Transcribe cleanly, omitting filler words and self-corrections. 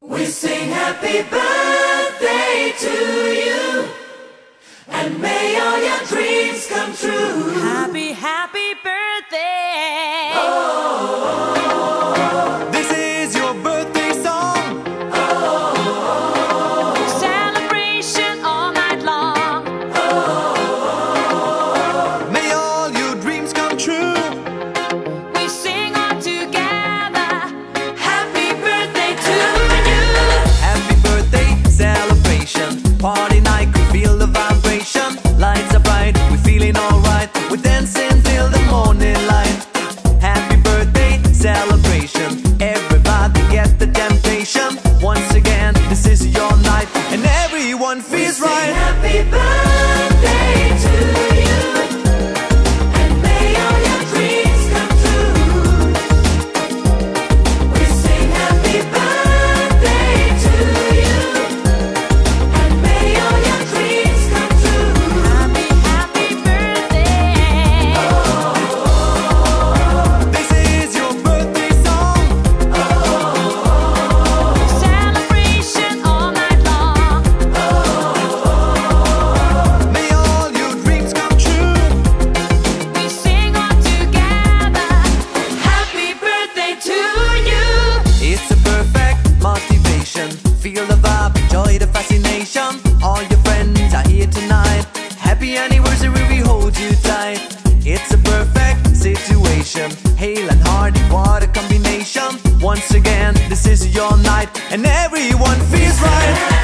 We sing happy birthday to you, and may all your dreams come true. Happy, happy birthday. This is your birthday song. Celebration all night long. May all your dreams come true. We sing all together. Happy birthday to you. Happy birthday celebration. Party night, could feel the vibration. Lights are bright, we're feeling alright. We're dancing till the morning light. Happy birthday celebration. Everybody get the temptation. Once again, this is your night, and everyone feels We sing right. happy birthday to you, and may all your dreams come true. We sing happy birthday to you, and may all your dreams come true. Happy, happy birthday. This is your birthday song. Celebration all night long. May all your dreams come true. We sing all together. Happy birthday to you. It's a perfect motivation. Feel the vibe, enjoy the fascination. All your friends are here tonight. Happy anniversary, we hold you tight. It's a perfect situation. Hale and Hardy, what a combination. Once again, this is your night, and everyone feels right.